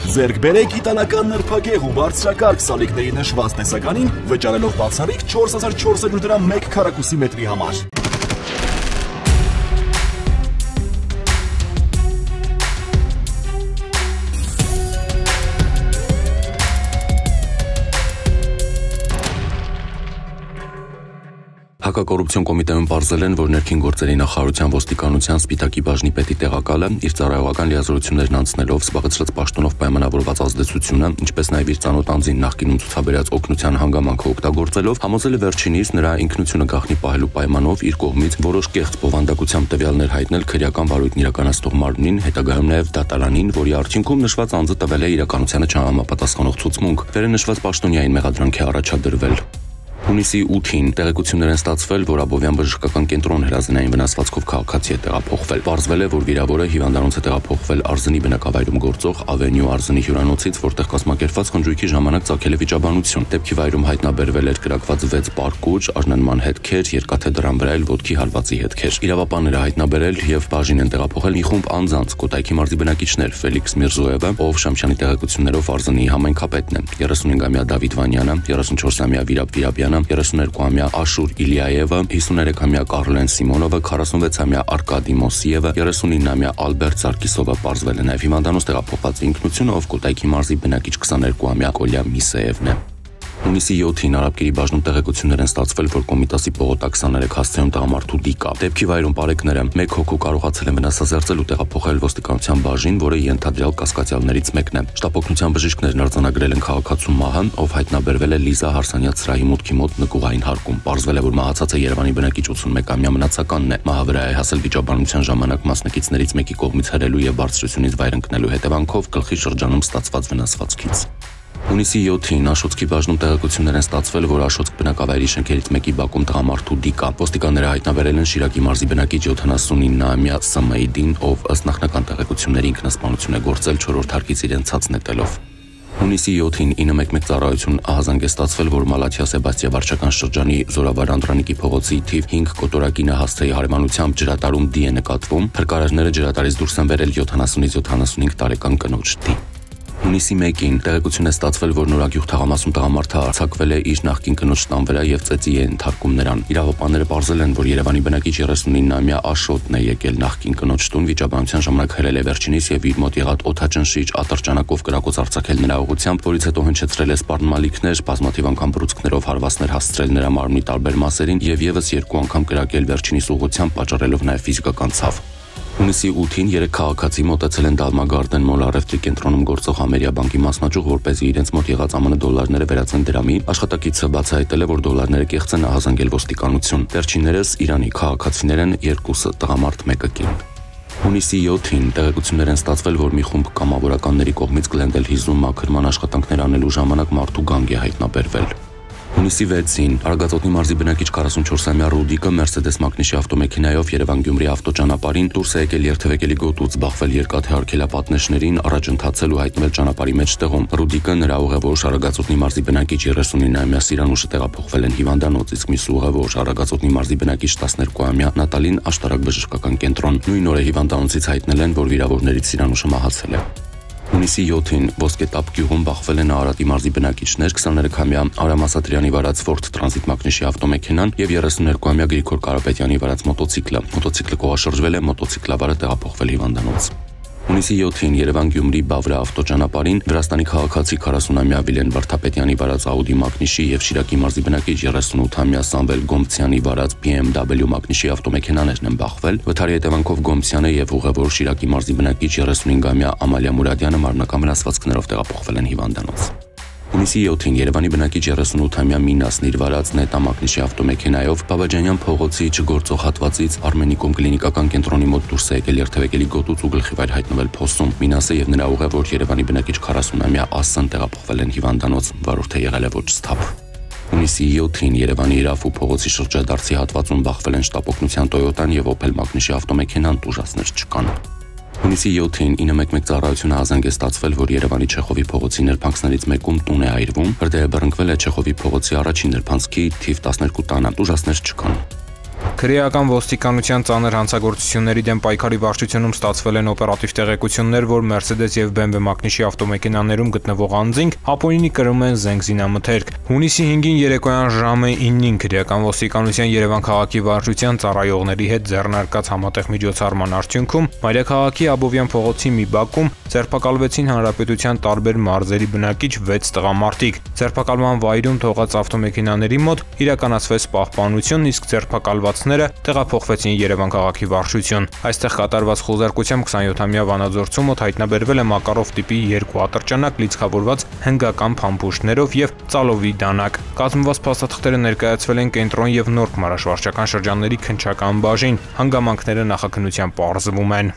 Ձեռք բերեք իտալական նրբագեղ ու բարձրակարգ սալիկների նշված տեսականին, վճարելով բացառիկ 4400 դրամ 1 քառակուսի մետրի համար։ Հակակոռուպցիոն կոմիտեում պարզել են, որ ներքին գործերի նախարարության ոստիկանության Սպիտակի բաժնի պետի տեղակալը իր ծառայողական լիազորություններն անցնելով զբաղեցրած պաշտոնով պայմանավորված ազդեցությունը, ինչպես նաև իր ծանոթ անձին նախկինում ցուցաբերած օգնության հանգամանքը օգտագործելով, համոզել է վերջինիս նրա ինքնությունը գաղտնի պահելու պայմանով իր կողմից որոշ կեղծ բովանդակությամբ տվյալներ հայտնել քրեական վարույթն իրականացնող մարմնին, հետագայում նաև դատարանին, որի արդյունքում նշված անձը տվել է իրականությանը չհամապատասխանող ցուցմունք։ Վերնշված պաշտոնյային մեղադրանք է առաջադրվել։ Հունիսի 8-ին տեղեկություններ են ստացվել, որ Աբովյան բժշկական կենտրոն հրազենային վնասվածքով քաղաքացի է տեղափոխվել։ Պարզվել է, որ վիրավորը հիվանդանոց է տեղափոխվել Արզնի բնակավայրում գործող Ավենյու Արզնի հյուրանոցից, որտեղ կազմակերպված խնջույքի ժամանակ ծագել է վիճաբանություն։ Դեպքի վայրում հայտնաբերվել էր կրակված 6 պարկուճ, արժանման հետքեր, երկաթե դրամ վրա էլ ոտքի հալվածի հետքեր։ Իրավապանները հայտնաբերել եւ բաժին են տեղափոխել մի խումբ անձանց՝ Կոտայքի մարզի բնակիչներ Ֆելիքս Միրզոևը, ով Շամշյանի տեղեկություններով Արզնի համայնքապետն է, 35-ամյա Դավիթ Վանյանը, 34-ամյա Վիրապ Վիրապյանը, 32-ամյա Աշուր Իլիայևը, 53-ամյա Կարլեն Սիմոնովը, 46-ամյա Արկադի Մոսիևը, 39-ամյա Ալբերտ Սարգիսովը պարզվել է նաև հիվանդանոց տեղափոխված ինքնությունը, ով Կոտայքի մարզի բնակիչ 22-ամյա Կոլյա Միսեևն է։ Հունիսի 7-ին Արաբկիրի բաժնում տեղեկություններ են ստացվել, որ Կոմիտասի Պողոտա 23 հասցեում տղամարդու դիկա։ Դեպքի վայրում պարեկները 1 հոգու կարողացել են վնասազերծել ու տեղափոխել ոստիկանության բաժին, որը ենթադրյալ կասկածյալներից մեկն է։ Շտապօգնության բժիշկներն արձանագրել են քաղաքացու մահը, ով հայտնաբերվել է Լիզա Հարսանյաց սրահի մուտքի մոտ նկուղային հարկում։ Պարզվել է, որ մահացածը Երևանի բնակիչ 81-ամյա մնացականն է։ Մահը վրա է հասել վիճաբանության ժամանակ մասնակիցներից մեկի կողմից հրելու եւ բարձրությունից վայր ընկնելու հետևանքով գլխի շրջանում ստացված վնասվածքից։ Հունիսի 7-ին Աշոտսկի բաժնում տեղեկություններ են ստացվել, որ Աշոտսկ բնակավայրի շենքերից մեկի բակում տղամարդու դիկա։ Ոստիկանները հայտնաբերել են Շիրակի մարզի բնակիչ 79-ամյա Սամեիդին, ով ըստ նախնական տեղեկությունների ինքնասպանություն է գործել 4-րդ հարկից իրեն ցած նետելով։ Հունիսի 7-ին 911 ծառայություն ահազանգ է ստացվել, որ Մալաթիա Սեբաստիա վարչական շրջանի Զորավար Անդրանիկի փողոցի թիվ 5 կոտորակինը հասցեի հարևանությամբ ջրատարում դի է նկատվում։ Փրկարարները ջրատարից դուրս են բերել 70-ից 75 տարեկան կնոջ դի։ Հունիսի 1-ին տեղեկություն է ստացվել, որ Նորագյուղ թաղամասում տղամարդը արձակվել է իր նախկին կնոջ տան վրա եւ ծեծի է ենթարկում նրան։ Իրավապանները պարզել են, որ Երևանի բնակիչ 39-ամյա Աշոտն է եկել նախկին կնոջ տուն, վիճաբանության ժամանակ հրել է վերջինիս եւ իր մոտ եղած օդաճնշիչ ատրճանակով կրակոց արձակել նրա ուղղությամբ, որից հետո հնչեցրել է սպառնալիքներ, բազմաթիվ անգամ բռունցքներով հարվածներ հասցրել նրա մարմնի տարբեր մասերին եւ եւս 2 անգամ կրակել վերջինիս ուղղությամբ, պատճառելով նաեւ ֆիզիկական ցավ։ Հունիսի 8-ին 3 քաղաքացի մոտեցել են Դալմագարդեն մոլ առևտրի կենտրոնում գործող Ամերիա բանկի մասնաճյուղ, որպեսզի իրենց մոտ եղած ԱՄՆ դոլարները վերածեն դրամի։ Աշխատակիցը բացահայտել է, որ դոլարները կեղծ են, ահազանգել ոստիկանություն։ Վերջիններս Իրանի քաղաքացիներ են, 2-ը տղամարդ, 1-ը կին։ Հունիսի 7-ին տեղեկություններ են ստացվել, որ մի խումբ կամավորականների կողմից Գլենդել հիզում մաքրման աշխատանքներ անելու ժամանակ մարդու գանգ է հայտնաբերվել։ Հունիսի 6-ին Արագածոտնի մարզի բնակիչ 44-ամյա Ռուդիկը Մերսեդես մակնիշի ավտոմեքենայով Երևան-Գյումրի ավտոճանապարհին դուրս է եկել երթևեկելի գոտուց, բախվել երկաթե արգելապատնեշներին, առաջընթացել ու հայտնվել ճանապարհի մեջտեղում։ Ռուդիկը, նրա ուղևոր Արագածոտնի մարզի բնակիչ 39-ամյա Սիրանուշը տեղափոխվել են հիվանդանոց, իսկ մյուս ուղևոր Արագածոտնի մարզի բնակիչ 12-ամյա Նատալին աշտարակ բժշկական կենտրոն։ Նույն օրը հիվանդանոցից հայտնել են, որ վիրավորներից Սիրանուշը մահացել է։ Հունիսի 7-ին Ոսկետապ գյուղում բախվել են Արարատի մարզի բնակիչներ 23-ամյա Արամ Ասատրյանի վարած Ford Transit մակնիշի ավտոմեքենան եւ 32-ամյա Գրիգոր Կարապետյանի վարած մոտոցիկլը։ Մոտոցիկլը կողաշրջվել է, մոտոցիկլավարը տեղափոխվել հիվանդանոց։ Հունիսի 7-ին Երևան-Գյումրի Բավրա ավտոճանապարհին Վրաստանի քաղաքացի 40-ամյա Վիլեն Վարդապետյանի վարած Audi մակնիշի եւ Շիրակի մարզի բնակիչ 38-ամյա Սամվել Գոմցյանի վարած BMW մակնիշի ավտոմեքենաներն են բախվել։ Վթարի հետևանքով Գոմցյանը եւ ուղևոր Շիրակի մարզի բնակիչ 35-ամյա Ամալիա Մուրադյանը մարմնական վնասվածքներով տեղափոխվել են հիվանդանոց։ Հունիսի 7-ին Երևանի բնակիչ 38-ամյա Մինասն իր վարած Նետա մակնիշի ավտոմեքենայով Բաբաջանյան փողոցի չգործող հատվածից Արմենիկոմ կլինիկական կենտրոնի մոտ դուրս է եկել երթևեկելի գոտուց ու գլխի վայր հայտնվել փոսում։ Մինասը եւ նրա ուղևոր Երևանի բնակիչ 40-ամյա Ասսան տեղափոխվել են հիվանդանոց, վարորդը եղել է ոչ սթափ։ Հունիսի 7-ին Երևանի Իրաֆու փողոցի շրջադարձի հատվածում բախվել են շտապօգնության Toyota-ն եւ Opel մակնիշի ավտոմեքենան, տուժածներ չկան։ Հունիսի 7-ին 911 ծառայությունը ահազանգ է ստացվել, որ Երևանի Չեխովի փողոցի նրբանցքներից մեկում տուն է այրվում։ Հրդեհը բռնկվել է Չեխովի փողոցի առաջին նրբանցքի թիվ 12 տանը, տուժածներ չկան։ Քրեական ոստիկանության ծանր հանցագործությունների դեմ պայքարի վարչությունում ստացվել են օպերատիվ տեղեկություններ, որ Mercedes եւ BMW մակնիշի ավտոմեքենաներում գտնվող անձինք ապօրինի կրում են զենք զինամթերք։ Հունիսի 5-ին երեկոյան ժամը 9-ին քրեական ոստիկանության Երևան քաղաքի վարչության ծառայողների հետ ձեռնարկած համատեղ միջոցառման արդյունքում Մայրաքաղաքի Աբովյան փողոցի մի բակում ձերբակալվեցին հանրապետության տարբեր մարզերի բնակիչ 6 տղամարդիկ։ Ձերբակալման վայրում թողած ավտոմեքենաների մոտ իրականացվեց պահպանություն, իսկ ձերբակալվածները տեղափոխվեցին Երևան քաղաքի վարչություն։ Այստեղ կատարված խուզարկությամբ 27-ամյա վանաձորցու մոտ հայտնաբերվել է Մակարով տիպի 2 ատրճանակ լիցքավորված հնգական փամփուշտներով եւ ծալովի դանակ։ Կազմված փաստաթղթերը ներկայացվել են Կենտրոն եւ Նորք մարաշվարչական շրջանների քննչական բաժին։ Հանգամանքները նախաքննությամբ պարզվում են։